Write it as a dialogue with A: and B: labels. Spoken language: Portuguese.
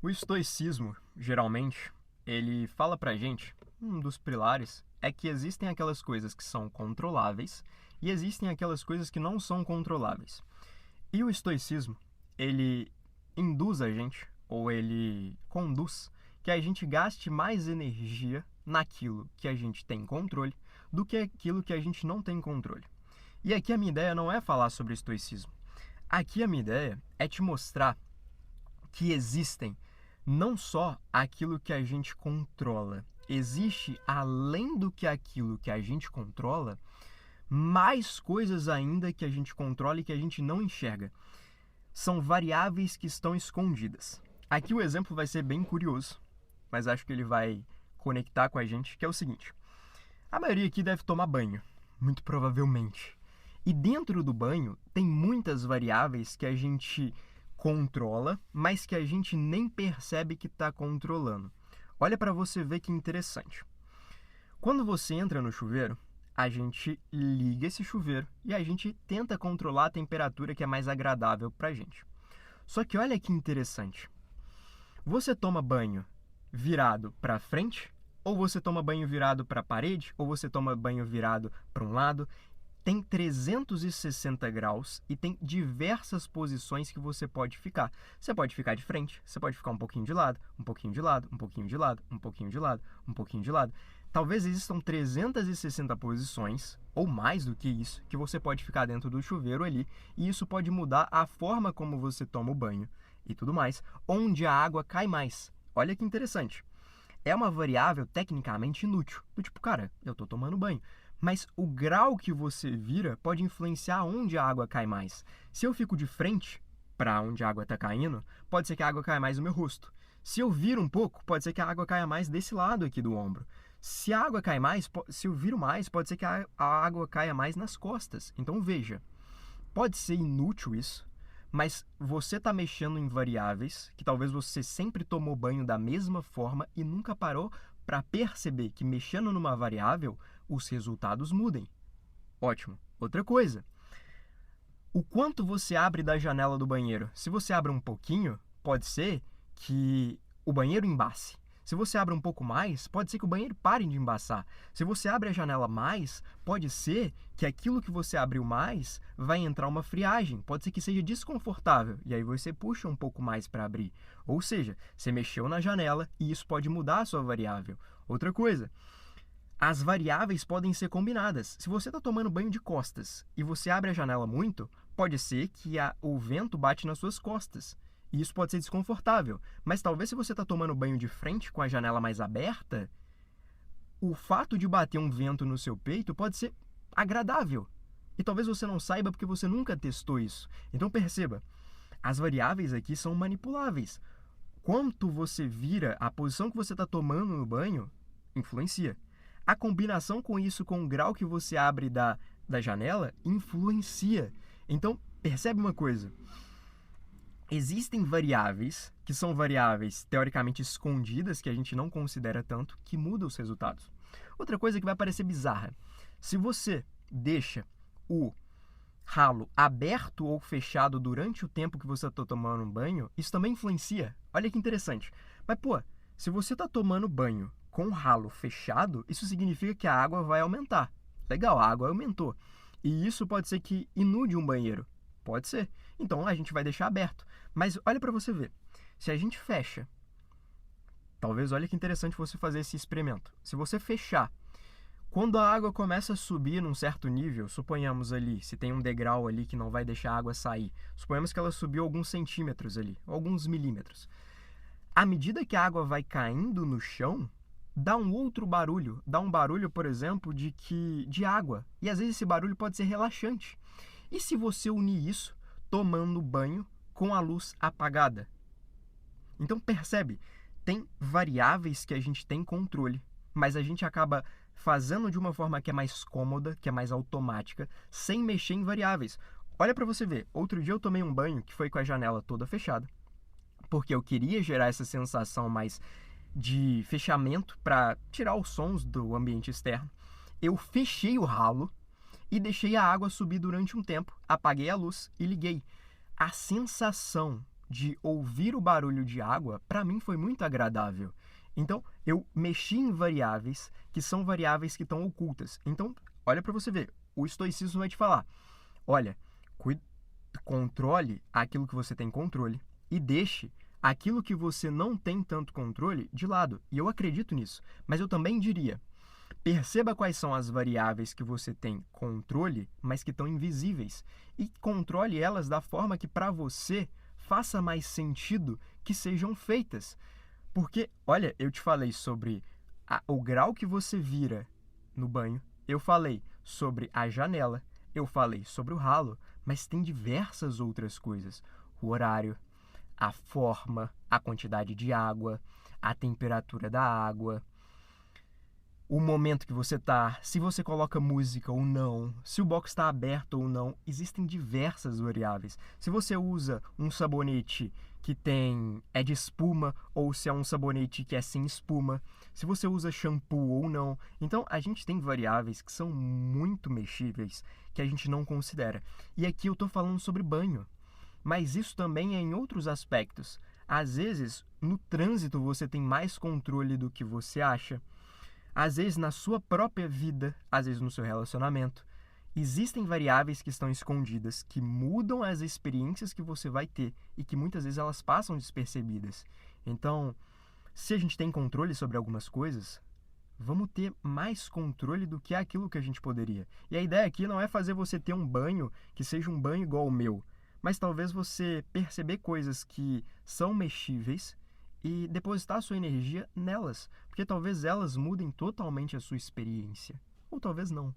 A: O estoicismo, geralmente, ele fala pra gente, um dos pilares é que existem aquelas coisas que são controláveis e existem aquelas coisas que não são controláveis. E o estoicismo, ele induz a gente, ou ele conduz, que a gente gaste mais energia naquilo que a gente tem controle do que aquilo que a gente não tem controle. E aqui a minha ideia não é falar sobre estoicismo. Aqui a minha ideia é te mostrar que existem não só aquilo que a gente controla, existe além do que aquilo que a gente controla, mais coisas ainda que a gente controla e que a gente não enxerga. São variáveis que estão escondidas. Aqui o exemplo vai ser bem curioso, mas acho que ele vai conectar com a gente, que é o seguinte. A maioria aqui deve tomar banho, muito provavelmente. E dentro do banho tem muitas variáveis que a gente controla, mas que a gente nem percebe que está controlando. Olha para você ver que interessante. Quando você entra no chuveiro, a gente liga esse chuveiro e a gente tenta controlar a temperatura que é mais agradável para a gente. Só que olha que interessante. Você toma banho virado para frente, ou você toma banho virado para a parede, ou você toma banho virado para um lado. Tem 360 graus e tem diversas posições que você pode ficar. Você pode ficar de frente, você pode ficar um pouquinho de lado, um pouquinho de lado, um pouquinho de lado, um pouquinho de lado, um pouquinho de lado. Talvez existam 360 posições, ou mais do que isso, que você pode ficar dentro do chuveiro ali, e isso pode mudar a forma como você toma o banho e tudo mais, onde a água cai mais. Olha que interessante. É uma variável tecnicamente inútil. Do tipo, cara, eu tô tomando banho. Mas o grau que você vira pode influenciar onde a água cai mais. Se eu fico de frente para onde a água está caindo, pode ser que a água caia mais no meu rosto. Se eu viro um pouco, pode ser que a água caia mais desse lado aqui do ombro. Se a água cai mais, se eu viro mais, pode ser que a água caia mais nas costas. Então veja, pode ser inútil isso, mas você está mexendo em variáveis que talvez você sempre tomou banho da mesma forma e nunca parou para perceber que mexendo numa variável, os resultados mudem. Ótimo. Outra coisa, o quanto você abre da janela do banheiro. Se você abre um pouquinho, pode ser que o banheiro embace. Se você abre um pouco mais, pode ser que o banheiro pare de embaçar. Se você abre a janela mais, pode ser que aquilo que você abriu mais vai entrar uma friagem. Pode ser que seja desconfortável e aí você puxa um pouco mais para abrir. Ou seja, você mexeu na janela e isso pode mudar a sua variável. Outra coisa, as variáveis podem ser combinadas. Se você está tomando banho de costas e você abre a janela muito, pode ser que o vento bate nas suas costas. E isso pode ser desconfortável. Mas talvez se você está tomando banho de frente com a janela mais aberta, o fato de bater um vento no seu peito pode ser agradável. E talvez você não saiba porque você nunca testou isso. Então perceba, as variáveis aqui são manipuláveis. Quanto você vira, a posição que você está tomando no banho, influencia. A combinação com isso, com o grau que você abre da janela, influencia. Então, percebe uma coisa. Existem variáveis, que são variáveis teoricamente escondidas, que a gente não considera tanto, que mudam os resultados. Outra coisa que vai parecer bizarra. Se você deixa o ralo aberto ou fechado durante o tempo que você está tomando um banho, isso também influencia. Olha que interessante. Mas, pô, se você está tomando banho com o ralo fechado, isso significa que a água vai aumentar. Legal, a água aumentou. E isso pode ser que inude um banheiro. Pode ser. Então a gente vai deixar aberto. Mas olha para você ver. Se a gente fecha, talvez olha que interessante você fazer esse experimento. Se você fechar, quando a água começa a subir num certo nível, suponhamos ali, se tem um degrau ali que não vai deixar a água sair, suponhamos que ela subiu alguns centímetros ali, alguns milímetros. À medida que a água vai caindo no chão, dá um outro barulho. Dá um barulho, por exemplo, de água. E às vezes esse barulho pode ser relaxante. E se você unir isso tomando banho com a luz apagada? Então percebe, tem variáveis que a gente tem controle, mas a gente acaba fazendo de uma forma que é mais cômoda, que é mais automática, sem mexer em variáveis. Olha para você ver, outro dia eu tomei um banho que foi com a janela toda fechada, porque eu queria gerar essa sensação mais de fechamento para tirar os sons do ambiente externo. Eu fechei o ralo e deixei a água subir durante um tempo, apaguei a luz e liguei. A sensação de ouvir o barulho de água, para mim foi muito agradável. Então, eu mexi em variáveis que são variáveis que estão ocultas. Então, olha para você ver, o estoicismo vai te falar, olha, controle aquilo que você tem controle e deixe aquilo que você não tem tanto controle de lado. E eu acredito nisso. Mas eu também diria, perceba quais são as variáveis que você tem controle, mas que estão invisíveis. E controle elas da forma que para você faça mais sentido que sejam feitas. Porque, olha, eu te falei sobre o grau que você vira no banho, eu falei sobre a janela, eu falei sobre o ralo, mas tem diversas outras coisas. O horário, a forma, a quantidade de água, a temperatura da água, o momento que você está, se você coloca música ou não, se o box está aberto ou não, existem diversas variáveis. Se você usa um sabonete que é de espuma ou se é um sabonete que é sem espuma, se você usa shampoo ou não. Então, a gente tem variáveis que são muito mexíveis que a gente não considera. E aqui eu estou falando sobre banho, mas isso também é em outros aspectos. Às vezes, no trânsito você tem mais controle do que você acha. Às vezes na sua própria vida, às vezes no seu relacionamento, existem variáveis que estão escondidas, que mudam as experiências que você vai ter e que muitas vezes elas passam despercebidas. Então, se a gente tem controle sobre algumas coisas, vamos ter mais controle do que aquilo que a gente poderia. E a ideia aqui não é fazer você ter um banho que seja um banho igual ao meu, mas talvez você perceber coisas que são mexíveis e depositar sua energia nelas, porque talvez elas mudem totalmente a sua experiência, ou talvez não.